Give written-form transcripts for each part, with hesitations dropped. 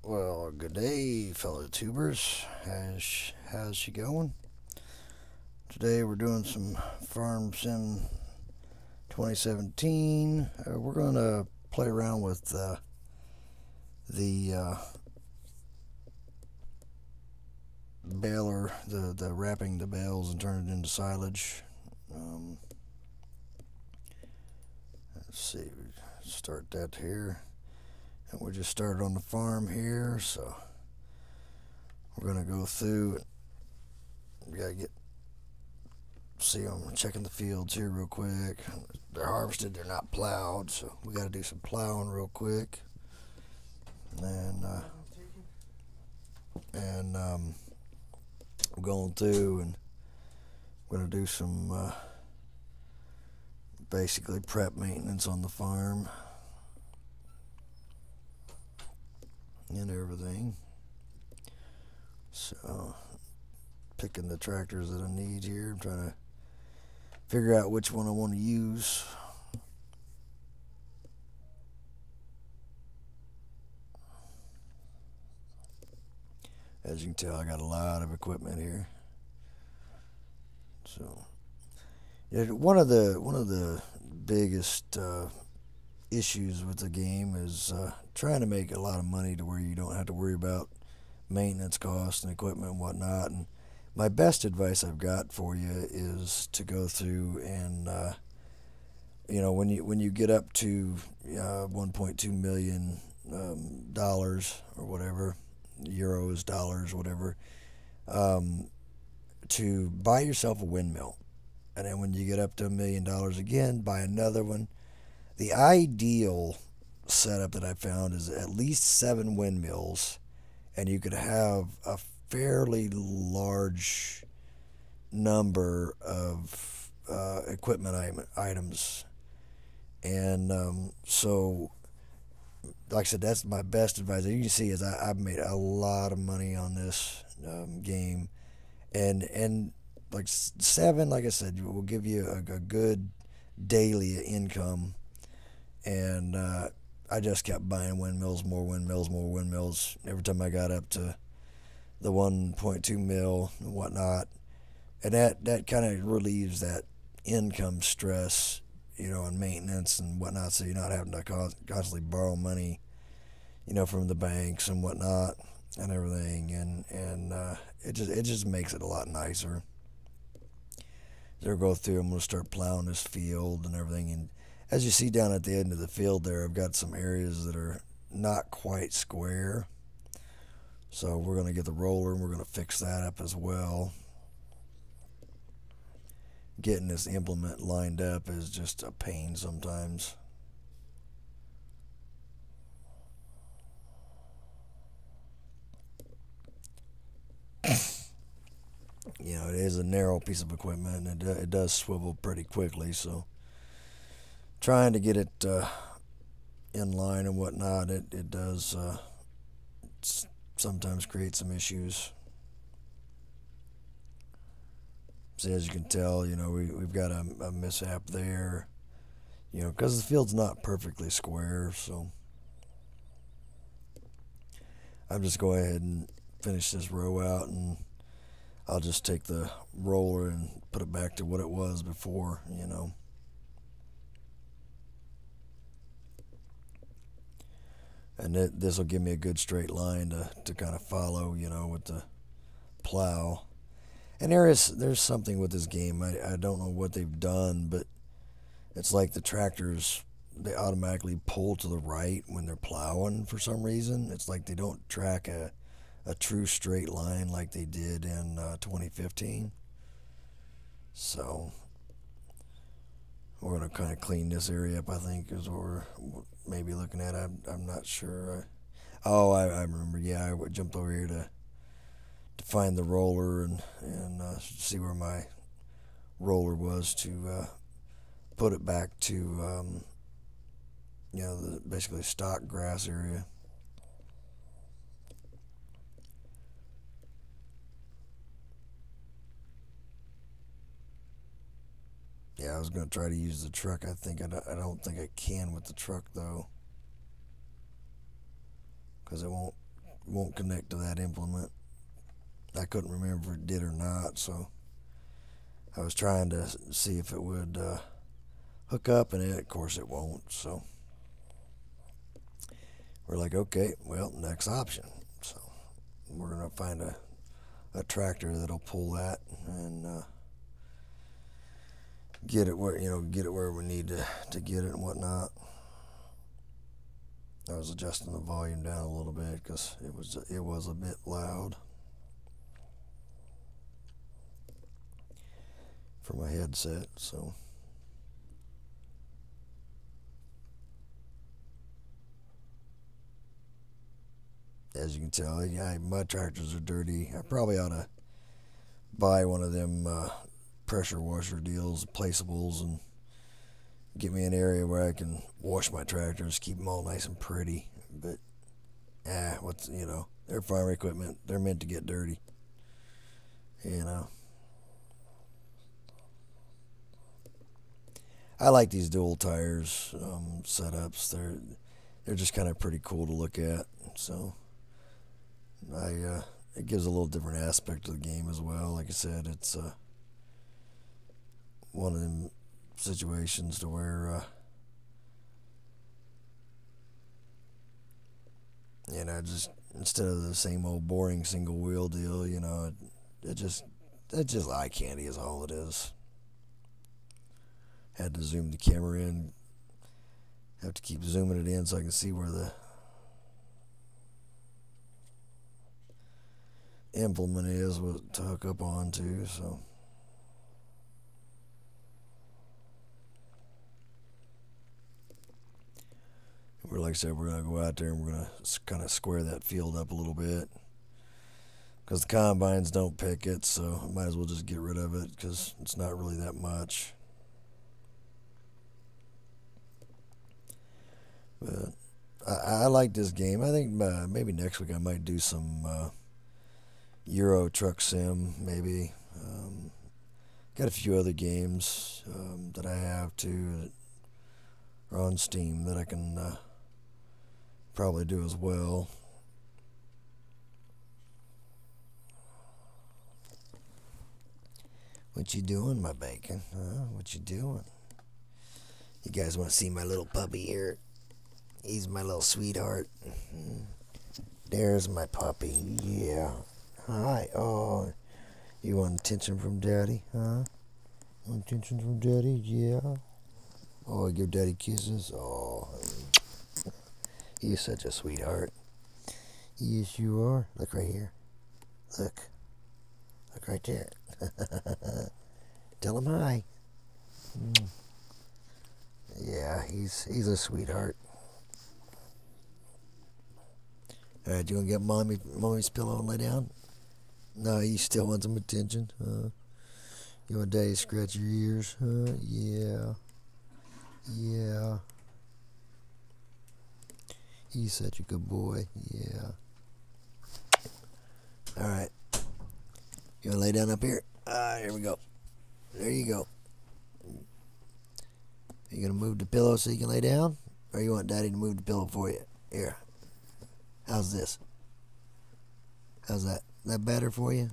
Well, good day, fellow tubers. How's she going? Today we're doing some Farm Sim 2017. We're gonna play around with the baler, the wrapping the bales and turn it into silage. Um, let's see, start that here, and we just started on the farm here, so we're gonna go through. We gotta get see, I'm checking the fields here real quick. They're harvested, they're not plowed, so we got to do some plowing real quick. And I'm going through and we're going to do some basically prep maintenance on the farm and everything. So, picking the tractors that I need here. I'm trying to figure out which one I want to use. As you can tell, I got a lot of equipment here. So, yeah, one of the biggest issues with the game is trying to make a lot of money to where you don't have to worry about maintenance costs and equipment and whatnot. And my best advice I've got for you is to go through and when you get up to 1.2 million dollars or whatever, euros, dollars, whatever, to buy yourself a windmill, and then when you get up to $1 million again, buy another one. The ideal setup that I found is at least 7 windmills, and you could have a fairly large number of equipment items. And so, like I said, that's my best advice. You can see is I've made a lot of money on this game, and like 7, like I said, will give you a good daily income. And I just kept buying windmills, more windmills, more windmills. Every time I got up to the 1.2 mil and whatnot, and that kind of relieves that income stress, and maintenance and whatnot. So you're not having to constantly borrow money, from the banks and whatnot and everything, and it just makes it a lot nicer. So we'll go through. I'm gonna start plowing this field and everything, and as you see down at the end of the field there, I've got some areas that are not quite square. So we're going to get the roller and we're going to fix that up as well. Getting this implement lined up is just a pain sometimes. It is a narrow piece of equipment, and it does swivel pretty quickly, so trying to get it in line and whatnot, it does sometimes create some issues. See, as you can tell, we've got a mishap there, because the field's not perfectly square. So I'm just go ahead and finish this row out, and I'll just take the roller and put it back to what it was before. And this will give me a good straight line to kind of follow, with the plow. And there's something with this game. I don't know what they've done, but it's like the tractors, they automatically pull to the right when they're plowing for some reason. It's like they don't track a true straight line like they did in 2015. So we're going to kind of clean this area up, I think, is what we're maybe looking at. I'm not sure. I remember. Yeah, I jumped over here to find the roller and see where my roller was to put it back to the basically stock grass area. Yeah, I was going to try to use the truck. I don't think I can with the truck though, because it won't won't connect to that implement. I couldn't remember if it did or not, so I was trying to see if it would hook up, and of course it won't. So we're like, okay, well, next option. So we're gonna find a tractor that'll pull that and get it where we need to get it and whatnot. I was adjusting the volume down a little bit because it was a bit loud for my headset. So as you can tell, yeah, my tractors are dirty. I probably ought to buy one of them pressure washer deals, placeables, and get me an area where I can wash my tractors, keep them all nice and pretty. But they're farm equipment. They're meant to get dirty. I like these dual tires setups. They're just kind of pretty cool to look at. So it gives a little different aspect to the game as well. Like I said, it's one of them situations to where just instead of the same old boring single wheel deal, it's just eye candy is all it is. Had to zoom the camera in. Have to keep zooming it in so I can see where the implement is to hook up onto. So like I said, we're gonna go out there and we're gonna kind of square that field up a little bit because the combines don't pick it, so I might as well just get rid of it because it's not really that much. But I like this game. I think maybe next week I might do some Euro Truck Sim, maybe. Got a few other games that I have too that are on Steam that I can probably do as well. What you doing, my bacon? What you doing? You guys want to see my little puppy here? He's my little sweetheart. There's my puppy. Yeah. Hi. Oh, you want attention from Daddy, huh? Want attention from Daddy? Yeah. Oh, give Daddy kisses. Oh, you're such a sweetheart. Yes, you are. Look right here. Look. Look right there. Tell him hi. Yeah, he's a sweetheart. All right, you want to get mommy's pillow and lay down? No, you still want some attention? You want Daddy to scratch your ears? Yeah. Yeah. He's such a good boy. Yeah. All right. You want to lay down up here? Here we go. There you go. You going to move the pillow so you can lay down? Or you want Daddy to move the pillow for you? Here. How's this? How's that? That better for you?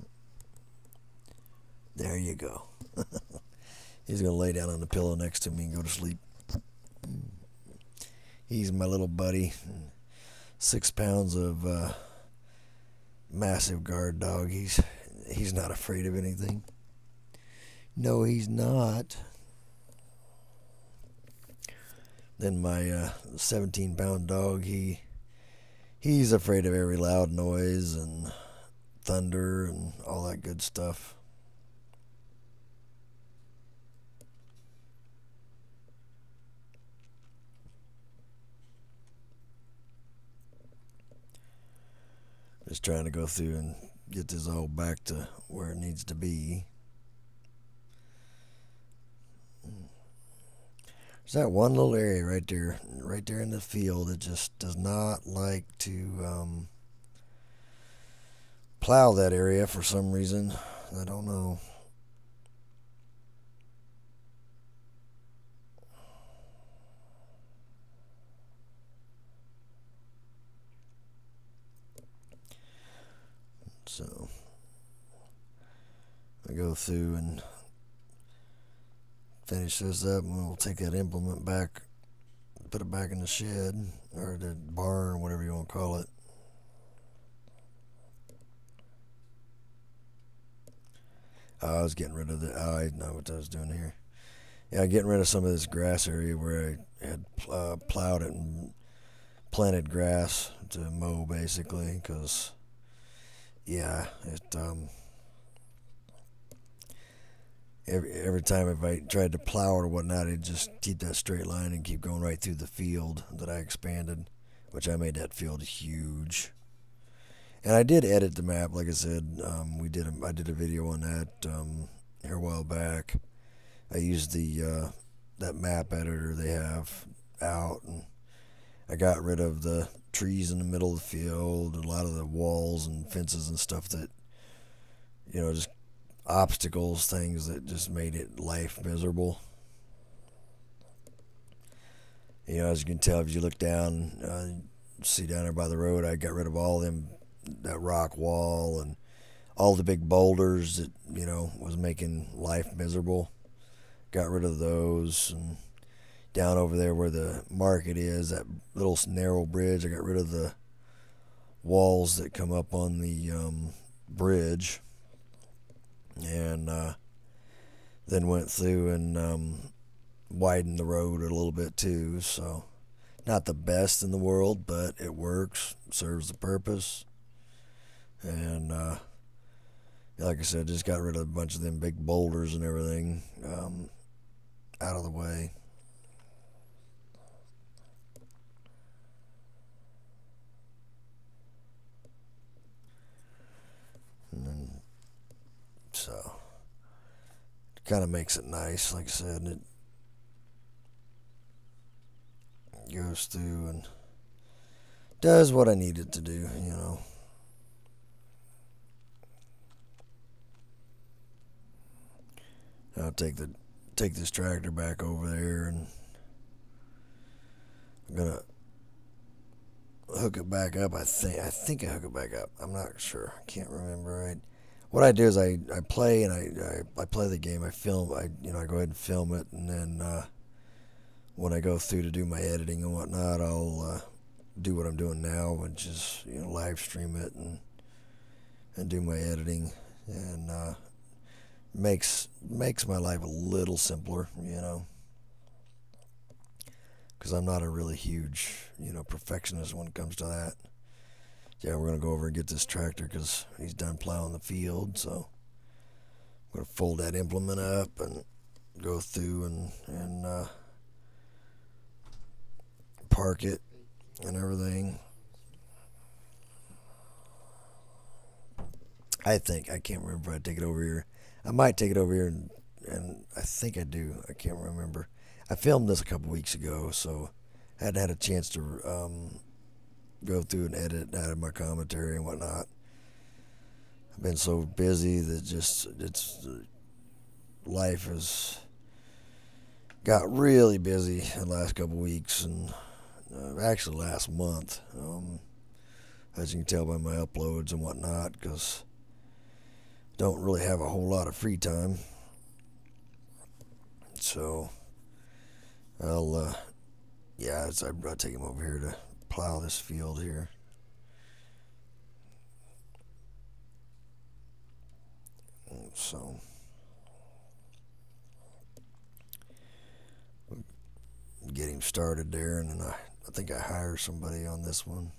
There you go. He's going to lay down on the pillow next to me and go to sleep. He's my little buddy. 6 pounds of massive guard dog. He's not afraid of anything. No, he's not. Then my 17-pound dog, he's afraid of every loud noise and thunder and all that good stuff. Just trying to go through and get this all back to where it needs to be. There's that one little area right there in the field that just does not like to plow that area for some reason. I don't know. I go through and finish this up, and we'll take that implement back, put it back in the shed or the barn, whatever you want to call it. I was getting rid of the. Oh, I know what I was doing here. Yeah, getting rid of some of this grass area where I had plowed it and planted grass to mow, basically, because yeah, every time if I tried to plow or whatnot, it'd just keep that straight line and keep going right through the field that I expanded, which I made that field huge. And I did edit the map, like I said. I did a video on that here a while back. I used that map editor they have out, and I got rid of the trees in the middle of the field, a lot of the walls and fences and stuff that, just obstacles, things that just made it life miserable. As you can tell, if you look down, see down there by the road, I got rid of all them, that rock wall and all the big boulders that, was making life miserable. Got rid of those. And down over there where the market is, that little narrow bridge, I got rid of the walls that come up on the bridge. And then went through and widened the road a little bit too. So not the best in the world, but it works, serves the purpose. And like I said, just got rid of a bunch of them big boulders and everything out of the way. And then, so it kind of makes it nice, like I said. And it goes through and does what I need it to do, I'll take this tractor back over there, and I'm gonna hook it back up. I think I hook it back up. I'm not sure. I can't remember right. What I do is I play, and I play the game. I film. I go ahead and film it, and then when I go through to do my editing and whatnot, I'll do what I'm doing now, which is live stream it and do my editing, and makes my life a little simpler, because I'm not a really huge perfectionist when it comes to that. Yeah, we're gonna go over and get this tractor because he's done plowing the field, so I'm gonna fold that implement up and go through and park it and everything. I can't remember if I take it over here. I might take it over here, and I think I do. I can't remember. I filmed this a couple weeks ago, so I hadn't had a chance to go through and edit out of my commentary and whatnot. I've been so busy that life has got really busy the last couple weeks, and actually last month, as you can tell by my uploads and whatnot, because don't really have a whole lot of free time. So I'll take him over here to plow this field here. So get him started there, and then I think I hire somebody on this one.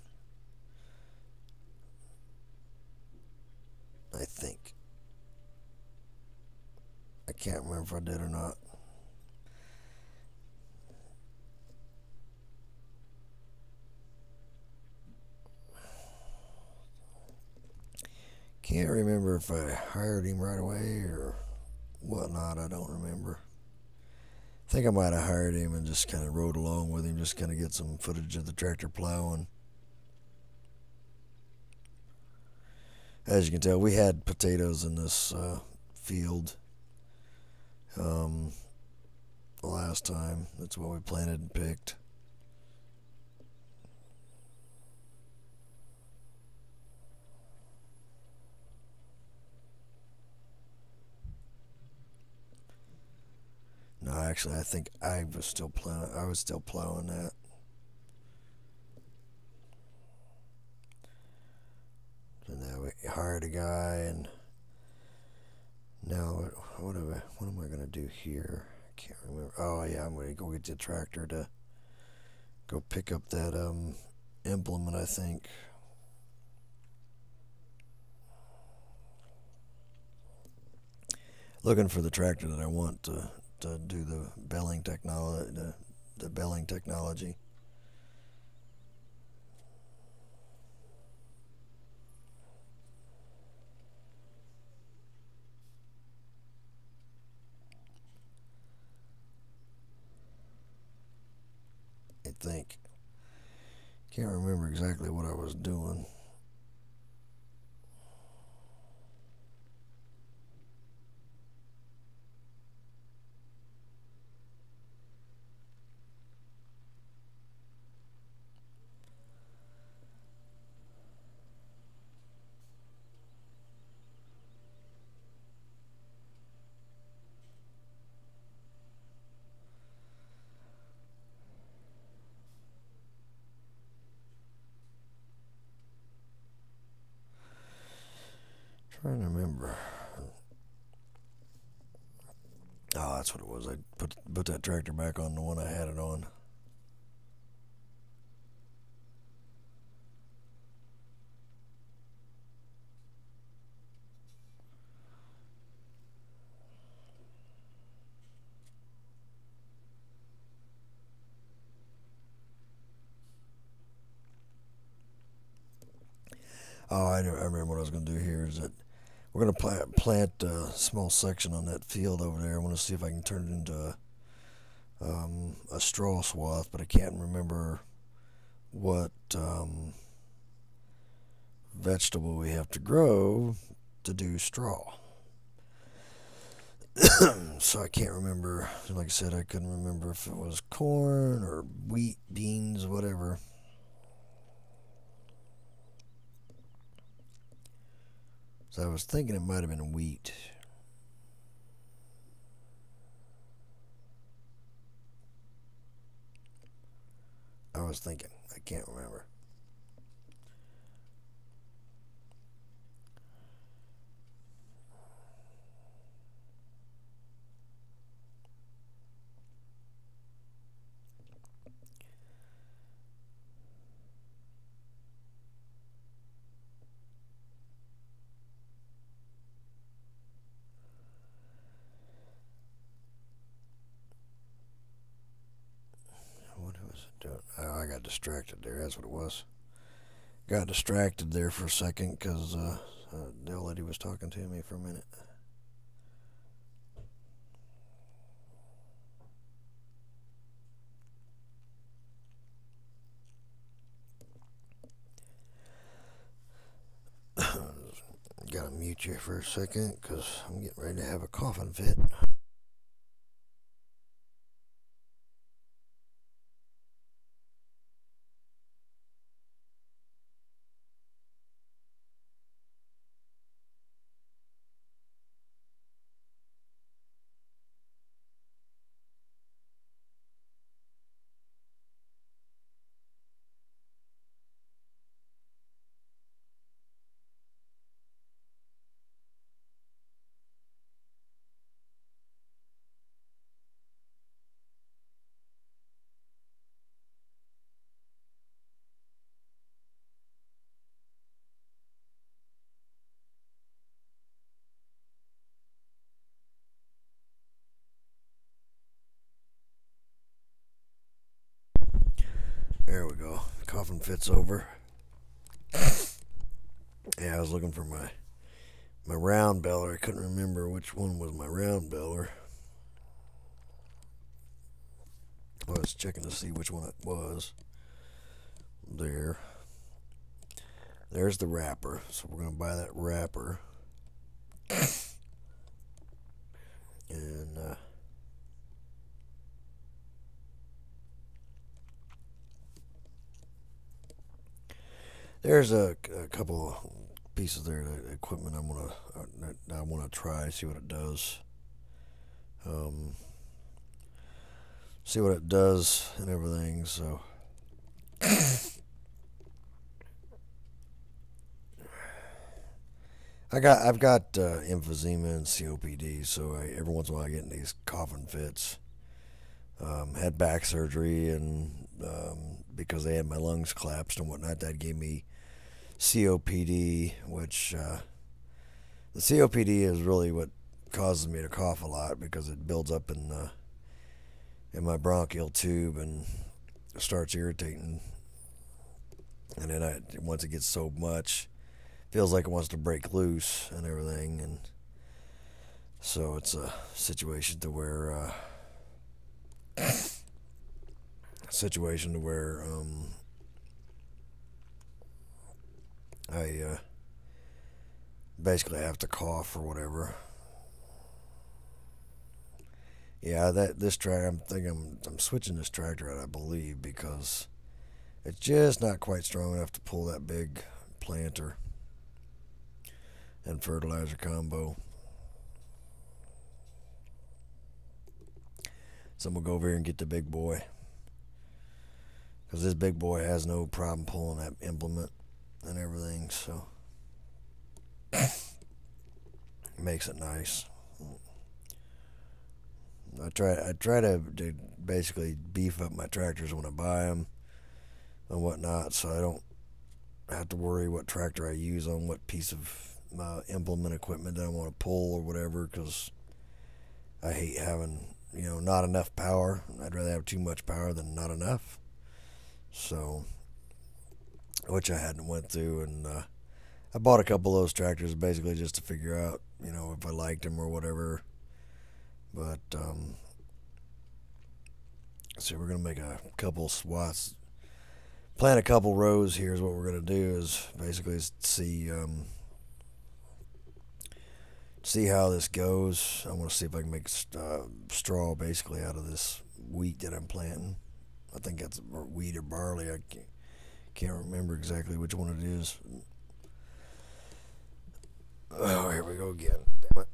I think. I can't remember if I did or not. Can't remember if I hired him right away or whatnot. I don't remember. I think I might have hired him and just kind of rode along with him, just kind of get some footage of the tractor plowing. As you can tell, we had potatoes in this field last time. That's what we planted and picked. Actually, I think I was still plowing. I was still plowing that. So now we hired a guy, and now what am I gonna do here? I can't remember. Oh yeah, I'm gonna go get the tractor to go pick up that implement. I think. Looking for the tractor that I want to do the baling technology. The baling technology. I think. Can't remember exactly what I was doing. Trying to remember. Oh, that's what it was. I put that tractor back on the one I had it on. Oh, I remember what I was going to do here is that we're going to plant a small section on that field over there. I want to see if I can turn it into a straw swath, but I can't remember what vegetable we have to grow to do straw. So I can't remember. Like I said, I couldn't remember if it was corn or wheat, beans, whatever. So I was thinking it might have been wheat. I was thinking. I can't remember. What was it doing? Oh, I got distracted there. That's what it was. Got distracted there for a second because the old lady was talking to me for a minute. Gotta mute you for a second because I'm getting ready to have a coughing fit. There we go. Coughing fit's over. Yeah, I was looking for my round beller. I couldn't remember which one was my round beller. I was checking to see which one it was. There. There's the wrapper. So we're going to buy that wrapper. And there's a couple pieces there, the equipment I want to try, see what it does. see what it does and everything. So I've got emphysema and COPD, so every once in a while I get in these coughing fits. Had back surgery, and because they had my lungs collapsed and whatnot, that gave me COPD, which the COPD is really what causes me to cough a lot because it builds up in my bronchial tube and starts irritating, and then once it gets so much, feels like it wants to break loose and everything, and so it's a situation to where I basically have to cough or whatever. Yeah, that this tractor. I'm switching this tractor out, I believe, because it's just not quite strong enough to pull that big planter and fertilizer combo. So I'm gonna go over here and get the big boy, because this big boy has no problem pulling that implement and everything. So it makes it nice. I try to basically beef up my tractors when I buy them and whatnot, so I don't have to worry what tractor I use on what piece of implement equipment that I want to pull or whatever, because I hate having not enough power. I'd rather have too much power than not enough. So, which I hadn't went through, and I bought a couple of those tractors basically just to figure out if I liked them or whatever. But so we're gonna make a couple swaths, plant a couple rows. Here's what we're gonna do is basically see how this goes. I want to see if I can make straw basically out of this wheat that I'm planting. I think that's wheat or barley. I can't remember exactly which one it is. Oh, here we go again. Damn it.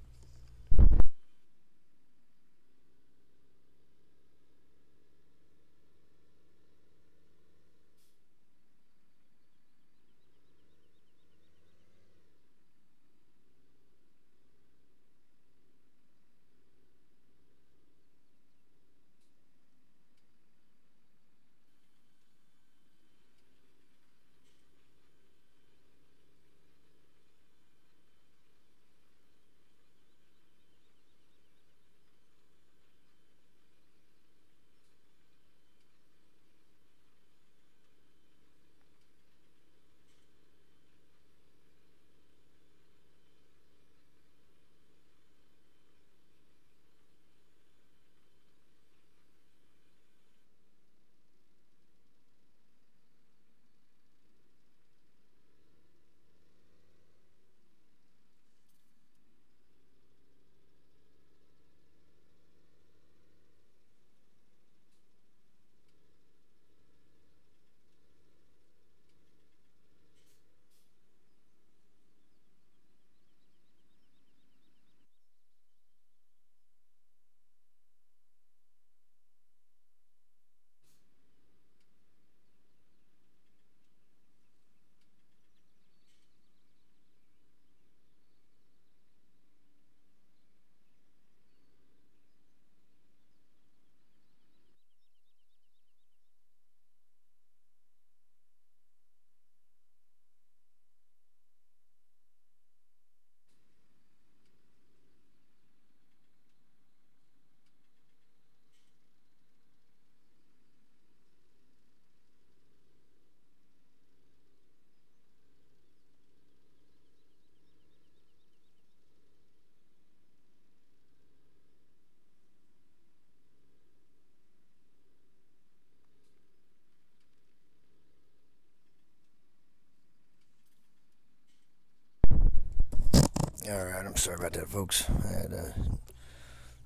All right, I'm sorry about that, folks. I had a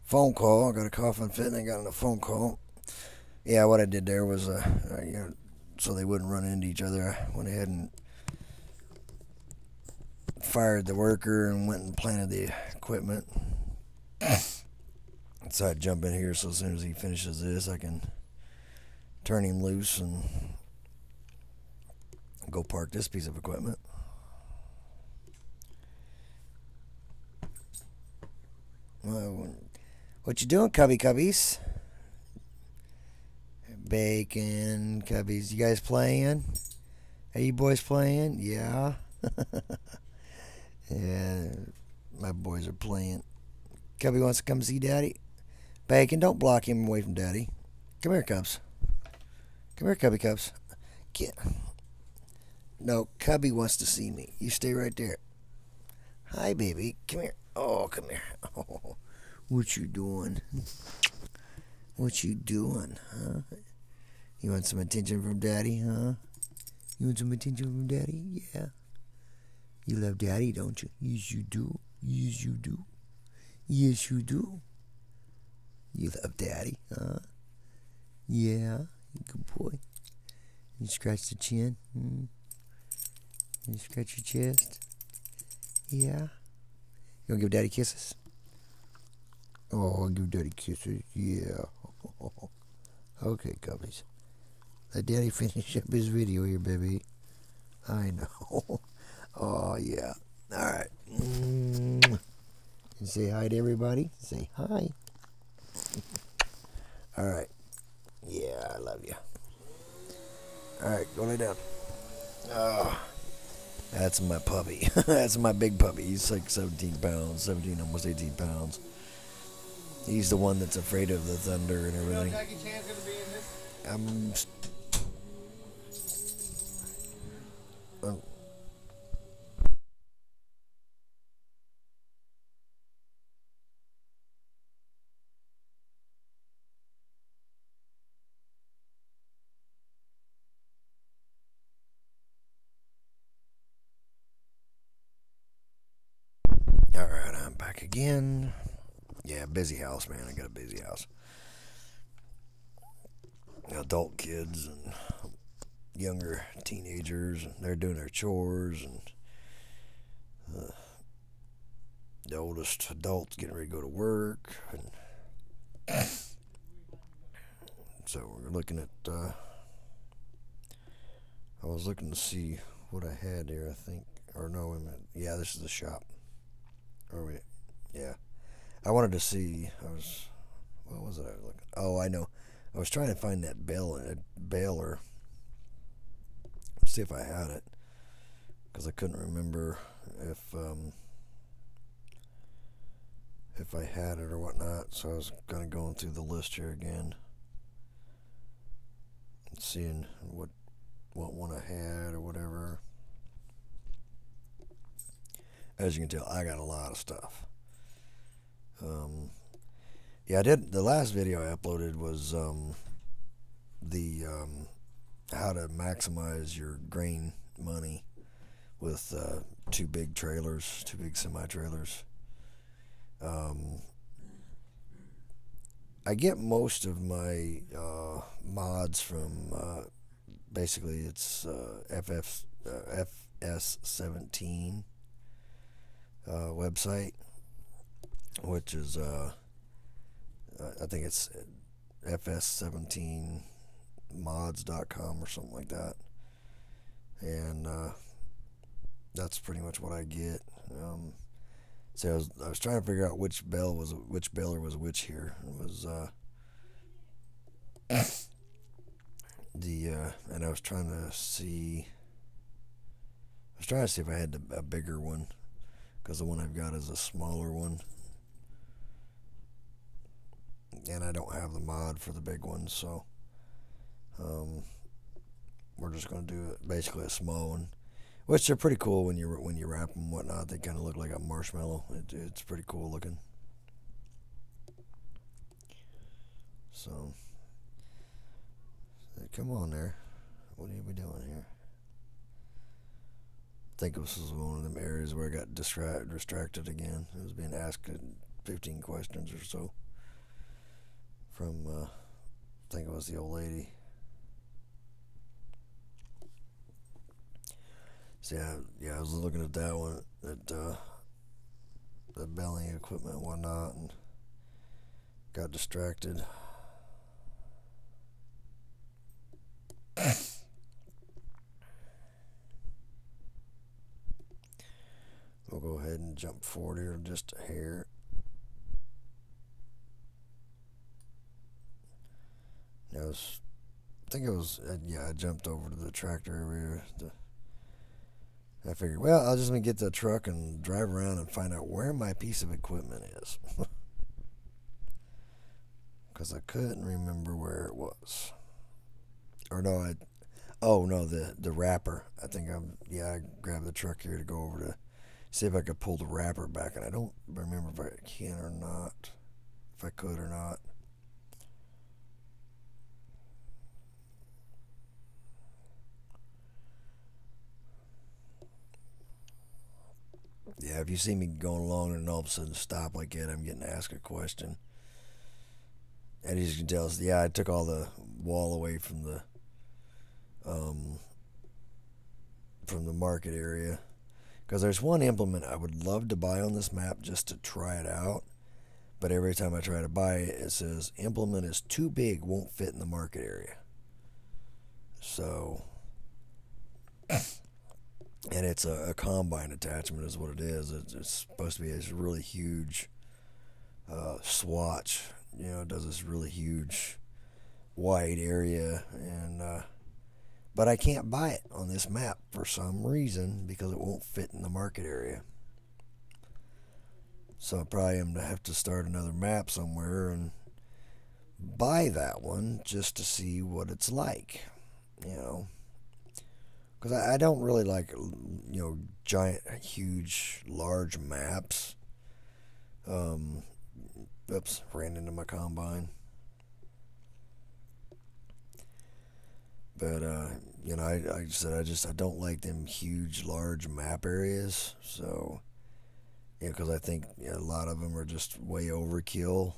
phone call. I got a coughing fit, and I got on a phone call. Yeah, what I did there was, so they wouldn't run into each other, I went ahead and fired the worker and went and planted the equipment. So I jump in here so as soon as he finishes this, I can turn him loose and go park this piece of equipment. What you doing, cubbies? Bacon, cubbies. You guys playing? Are you boys playing? Yeah. Yeah, my boys are playing. Cubby wants to come see Daddy. Bacon, don't block him away from Daddy. Come here, Cubs. Come here, Cubs. Get. No, Cubby wants to see me. You stay right there. Hi, baby. Come here. Oh, come here. Oh, what you doing? What you doing, huh? You want some attention from Daddy, huh? You want some attention from Daddy? Yeah. You love Daddy, don't you? Yes, you do. Yes, you do. Yes, you do. You love Daddy, huh? Yeah. Good boy. You scratch the chin. You scratch your chest. Yeah. You want to give Daddy kisses? Oh, I'll give Daddy kisses. Yeah. Okay, cubbies. Let Daddy finish up his video here, baby. I know. Oh, yeah. All right. And say hi to everybody. Say hi. All right. Yeah, I love you. All right, go lay down. Oh, that's my puppy. That's my big puppy. He's like 17 pounds, 17, almost 18 pounds. He's the one that's afraid of the thunder and everything. Jackie Chan's gonna be in this? All right, I'm back again. Yeah, busy house, man. I got a busy house. Adult kids and younger teenagers, and they're doing their chores, and the oldest adult's getting ready to go to work, and so we're looking at. I was looking to see what I had here. I think, or no, yeah, this is the shop. Or wait, yeah. I wanted to see. What was it I was looking? Oh, I know. I was trying to find that baler. See if I had it, because I couldn't remember if I had it or whatnot. So I was kind of going through the list here again, and seeing what one I had or whatever. As you can tell, I got a lot of stuff. Yeah, I did. The last video I uploaded was the how to maximize your grain money with two big semi-trailers. I get most of my mods from basically it's FS17 website, which is I think it's fs17mods.com or something like that, and that's pretty much what I get. So I was trying to figure out which baler was which here. It was and I was trying to see if I had a bigger one, because the one I've got is a smaller one, and I don't have the mod for the big one, so we're just going to do basically a small one, which are pretty cool when you wrap them and whatnot. They kind of look like a marshmallow. It's pretty cool looking. So come on there. What are you doing here? I think this was one of them areas where I got distracted again. I was being asked 15 questions or so from, I think it was the old lady. So yeah, I was looking at that one, at the baling equipment and whatnot, and Got distracted. We'll go ahead and jump forward here just a hair. I think it was, yeah, I jumped over to the tractor area. I figured, well, I'll just get the truck and drive around and find out where my piece of equipment is. Because I couldn't remember where it was. Or no, the wrapper. I think I grabbed the truck here to go over to see if I could pull the wrapper back, and I don't remember if I can or not, if I could or not. Yeah, if you see me going along and all of a sudden stop like that, I'm getting asked a question. And as you can tell, yeah, I took all the wall away from the market area. Because there's one implement I would love to buy on this map just to try it out. But every time I try to buy it, it says implement is too big, won't fit in the market area. So, and it's a combine attachment is what it is. It's supposed to be this really huge swatch. You know, it does this really huge wide area, and but I can't buy it on this map for some reason because it won't fit in the market area. So I probably am to have to start another map somewhere and buy that one just to see what it's like, you know. Because I don't really like, you know, giant, huge, large maps. Oops, ran into my combine. But, you know, I said I don't like them huge, large map areas. So, you know, because I think a lot of them are just way overkill.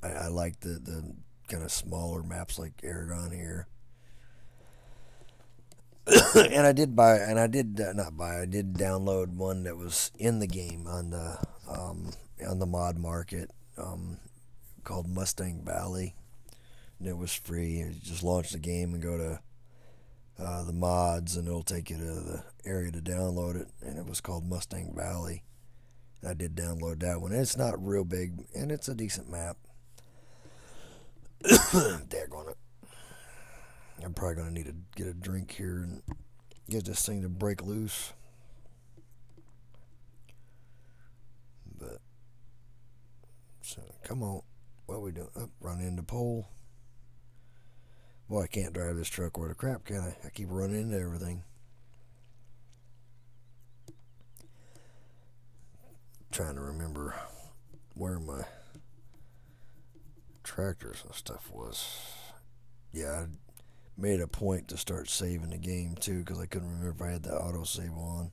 I like the kind of smaller maps like Aragon here. And I did download one that was in the game on the mod market called Mustang Valley, and it was free. You just launch the game and go to the mods, and it'll take you to the area to download it. And it was called Mustang Valley. And I did download that one. It's not real big, and it's a decent map. Daggone it. I'm probably going to need to get a drink here and get this thing to break loose. But, so, come on. What are we doing? Oh, run into pole. Boy, I can't drive this truck worth of crap, can I? I keep running into everything. Trying to remember where my tractors and stuff was. Yeah, I made a point to start saving the game too because I couldn't remember if I had the autosave on.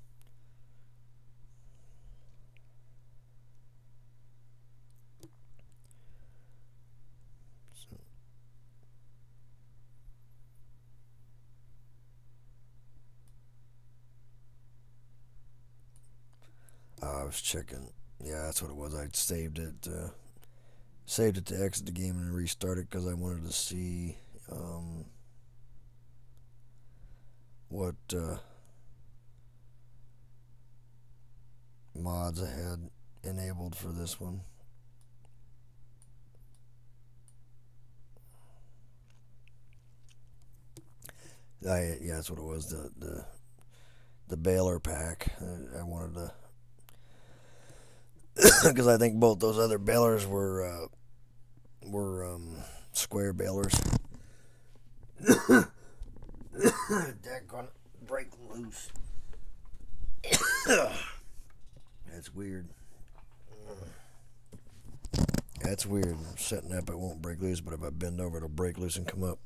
I was checking. Yeah, that's what it was. I saved it to exit the game and restart it because I wanted to see what mods I had enabled for this one. Yeah, that's what it was. The baler pack. I wanted to because I think both those other balers were square balers. Daggone it, break loose. That's weird. That's weird. Setting up, it won't break loose, but if I bend over, it'll break loose and come up.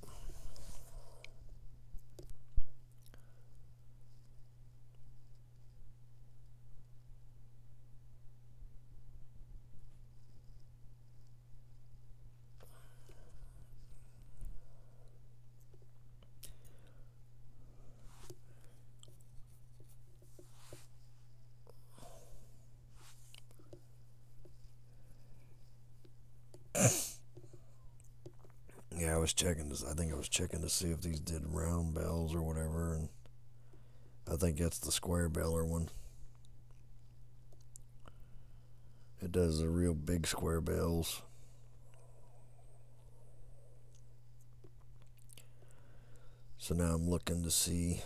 was checking this. I think I was checking to see if these did round bales or whatever, and I think that's the square baler one. It does the real big square bales. So now I'm looking to see.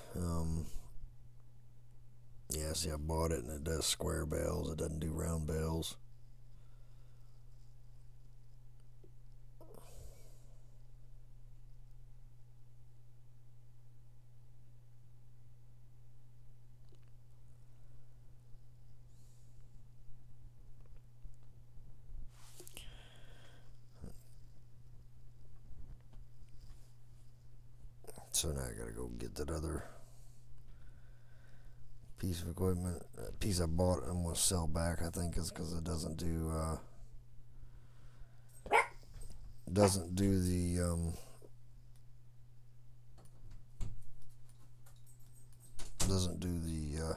Yeah, see, I bought it and it does square bales. It doesn't do round bales. So now I gotta go get that other piece of equipment. That piece I bought and I'm gonna sell back. I think is because it doesn't do the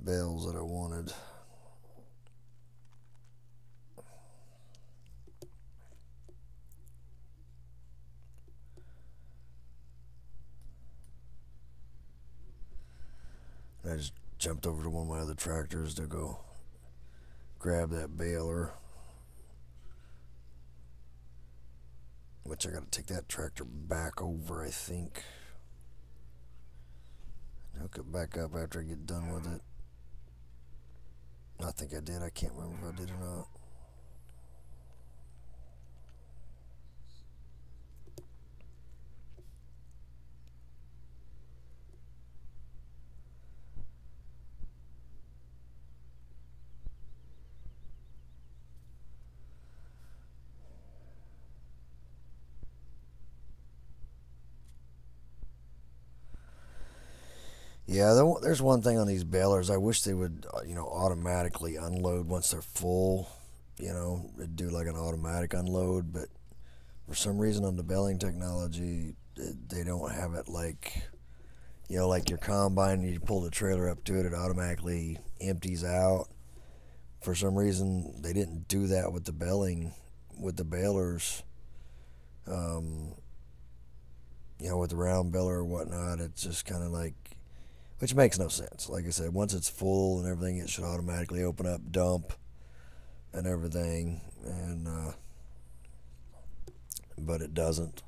bales that I wanted. And I just jumped over to one of my other tractors to go grab that baler, which I gotta take that tractor back over, I think. Hook it back up after I get done with it. I think I did. I can't remember if I did or not. Yeah, there's one thing on these balers. I wish they would, automatically unload once they're full. It'd do like an automatic unload, but for some reason on the baling technology, they don't have it like, like your combine, you pull the trailer up to it, it automatically empties out. For some reason, they didn't do that with the balers. With the round baler or whatnot, it's just kind of like, which makes no sense. Like I said, once it's full and everything, it should automatically open up, dump, and everything, and but it doesn't.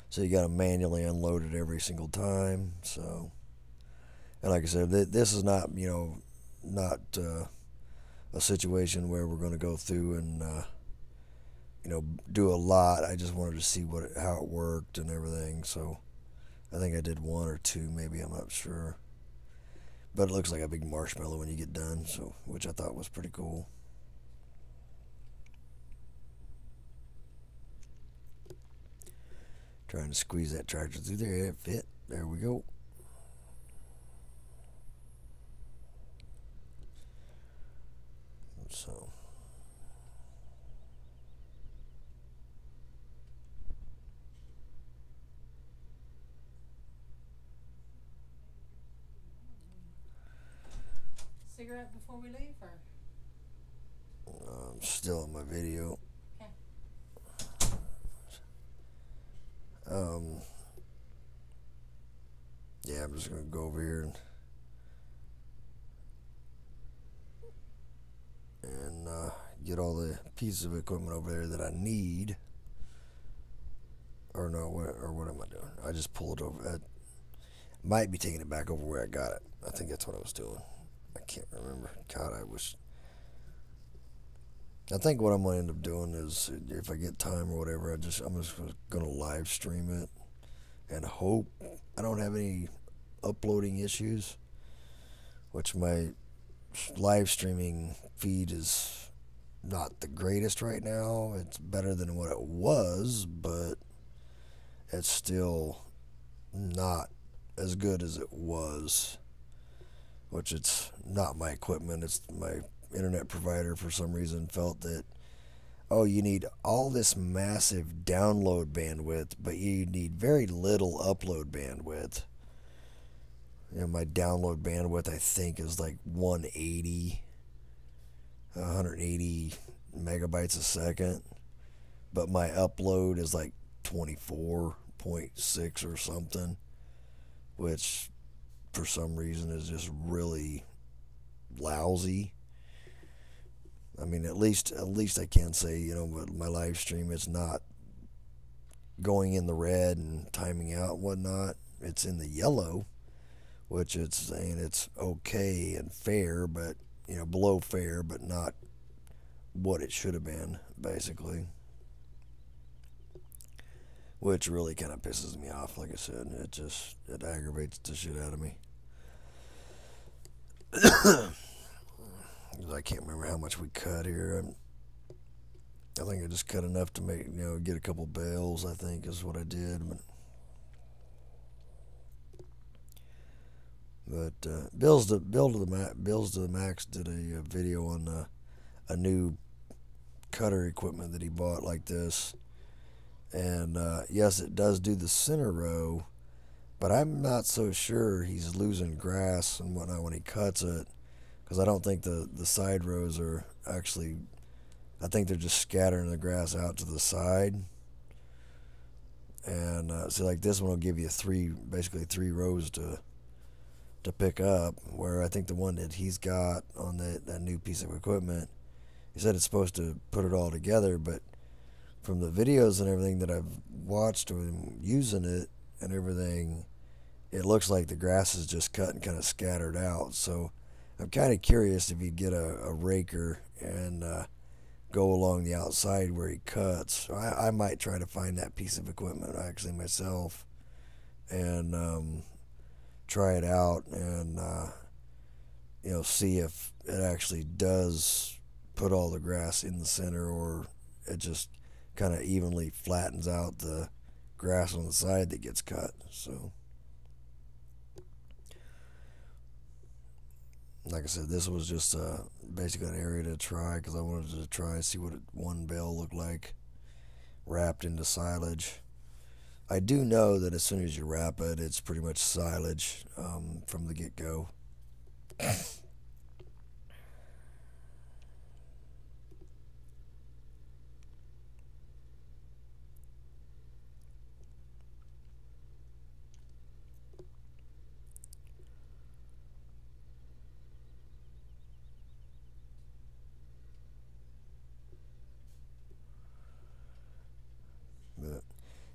So you got to manually unload it every single time. So, and like I said, this is not not a situation where we're going to go through and do a lot. I just wanted to see how it worked and everything. So I think I did one or two, maybe, I'm not sure. But it looks like a big marshmallow when you get done, so which I thought was pretty cool. Trying to squeeze that tractor through there. It fit. There we go. So. Cigarette before we leave, or? I'm still in my video. Okay. Yeah, I'm just gonna go over here and get all the pieces of equipment over there that I need. Or no, what am I doing? I just pulled it over. I might be taking it back over where I got it. I think that's what I was doing. I can't remember. God, I wish. I think what I'm gonna end up doing is, if I get time or whatever, I'm just gonna live stream it and hope I don't have any uploading issues. Which my live streaming feed is not the greatest right now. It's better than what it was, but it's still not as good as it was. Which it's not my equipment, it's my internet provider for some reason felt that, oh, you need all this massive download bandwidth, but you need very little upload bandwidth. My download bandwidth, I think, is like 180 megabytes a second, but my upload is like 24.6 or something, which for some reason is just really lousy. I mean, at least I can say, with my live stream, it's not going in the red and timing out and whatnot. It's in the yellow, which it's saying it's okay and fair, but below fair, but not what it should have been, basically. Which really kind of pisses me off. Like I said, it aggravates the shit out of me. I can't remember how much we cut here. I think I just cut enough to make get a couple bales. I think is what I did. But Bills to the Max did a video on a new cutter equipment that he bought like this, and yes, it does do the center row, but I'm not so sure he's losing grass and whatnot when he cuts it, because I don't think the side rows are actually. I think they're just scattering the grass out to the side. And so like this one will give you basically three rows to pick up, where I think the one that he's got on that new piece of equipment, he said it's supposed to put it all together, but from the videos and everything that I've watched of him using it and everything, it looks like the grass is just cut and kind of scattered out. So I'm kind of curious if he'd get a raker and go along the outside where he cuts. So I might try to find that piece of equipment actually myself and try it out and see if it actually does put all the grass in the center, or it just kind of evenly flattens out the grass on the side that gets cut. So like I said, this was just basically an area to try, because I wanted to try and see what one bale looked like wrapped into silage. I do know that as soon as you wrap it, it's pretty much silage from the get-go. But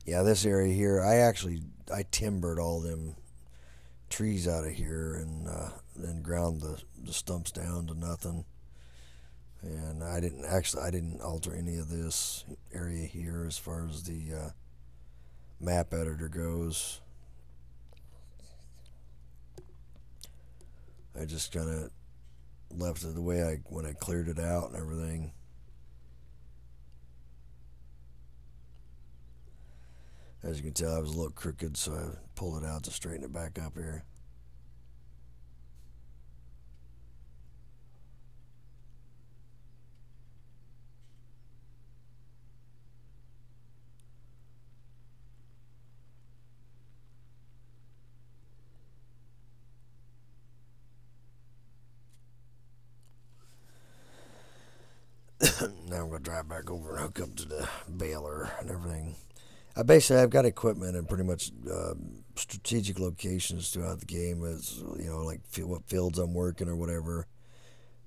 yeah, this area here, I timbered all them trees out of here and then ground the stumps down to nothing. And I didn't alter any of this area here as far as the map editor goes. I just kind of left it the way when I cleared it out and everything. As you can tell, I was a little crooked, so I pulled it out to straighten it back up here. Now I'm going to drive back over and hook up to the baler and everything. I've got equipment in pretty much strategic locations throughout the game. As like what fields I'm working or whatever.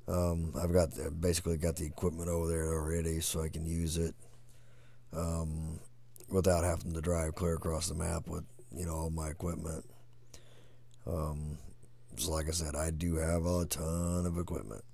I've basically got the equipment over there already, so I can use it without having to drive clear across the map with all my equipment. So like I said, I do have a ton of equipment.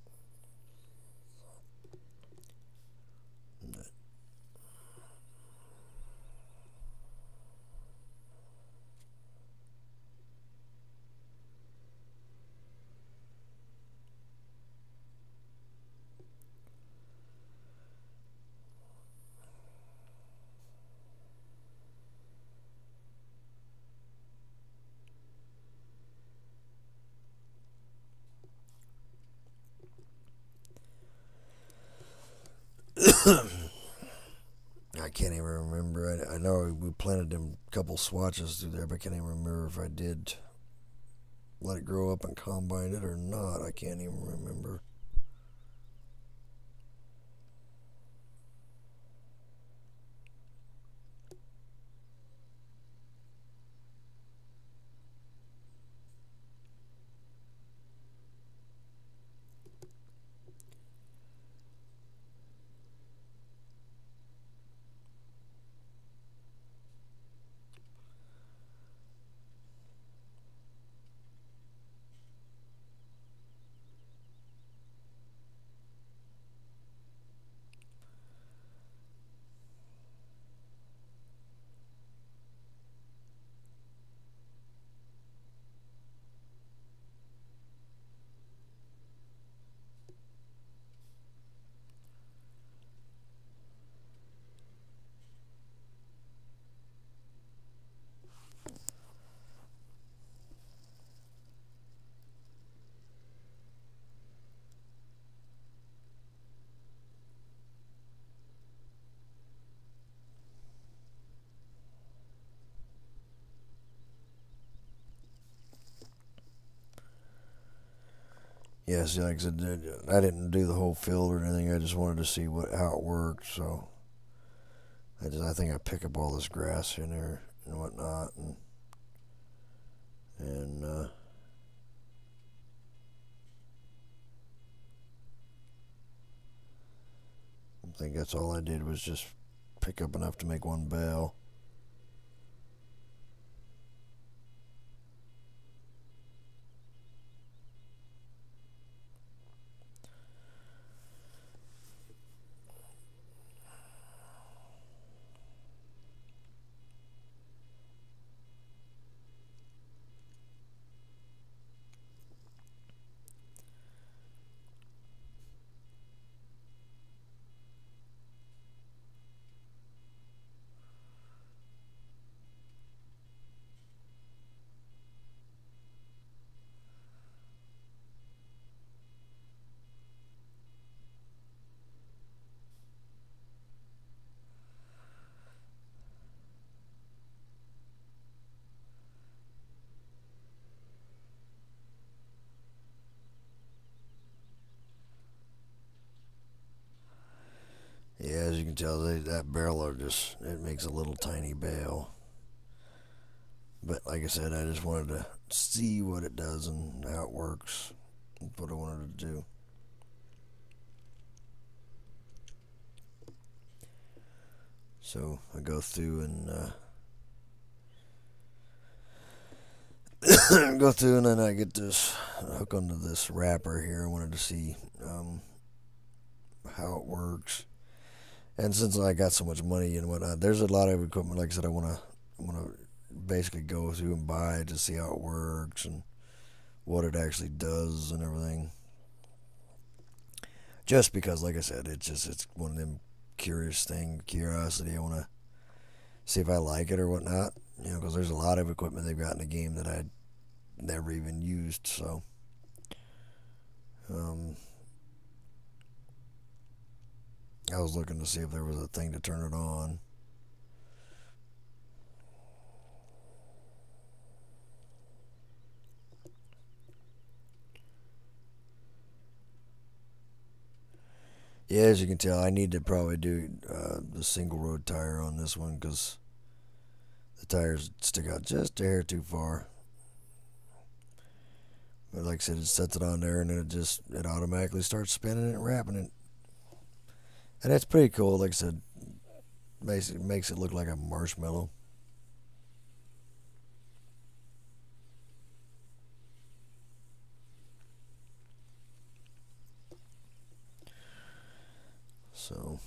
I can't even remember. I know we planted them couple swatches through there, but I can't even remember if I did let it grow up and combine it or not. I can't even remember. Yeah, see, like I said, I didn't do the whole field or anything. I just wanted to see how it worked. So I think I pick up all this grass in there and whatnot, and I think that's all I did was just pick up enough to make one bale. Yeah, as you can tell, that barrel just it makes a little tiny bale. But like I said, I just wanted to see what it does and how it works. That's what I wanted to do. So I go through and go through, and then I get this hook onto this wrapper here. I wanted to see how it works. And since I got so much money and whatnot, there's a lot of equipment. Like I said, I want to basically go through and buy it to see how it works and what it actually does and everything. Just because, like I said, it's one of them curiosity. I want to see if I like it or whatnot. Because there's a lot of equipment they've got in the game that I'd never even used. So, I was looking to see if there was a thing to turn it on. Yeah, as you can tell, I need to probably do the single road tire on this one because the tires stick out just a hair too far. But like I said, it sets it on there and then it automatically starts spinning it and wrapping it. And that's pretty cool. Like I said, basically makes it look like a marshmallow. So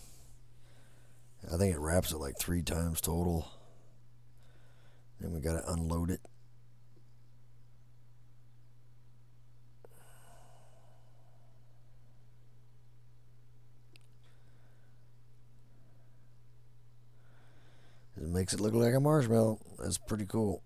I think it wraps it like 3 times total. Then we gotta unload it. It makes it look like a marshmallow. That's pretty cool.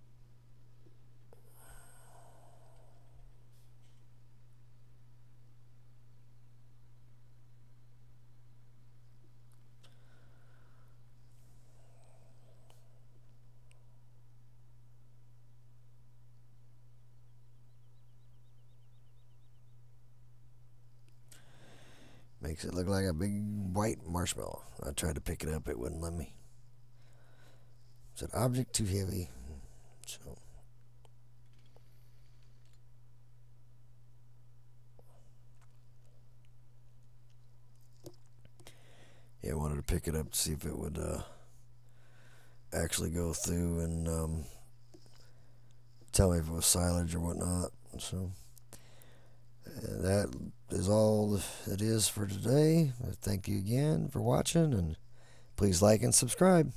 Makes it look like a big white marshmallow. I tried to pick it up, it wouldn't let me. It's an object too heavy. So yeah, I wanted to pick it up to see if it would actually go through and tell me if it was silage or whatnot. So that is all it is for today. Thank you again for watching, and please like and subscribe.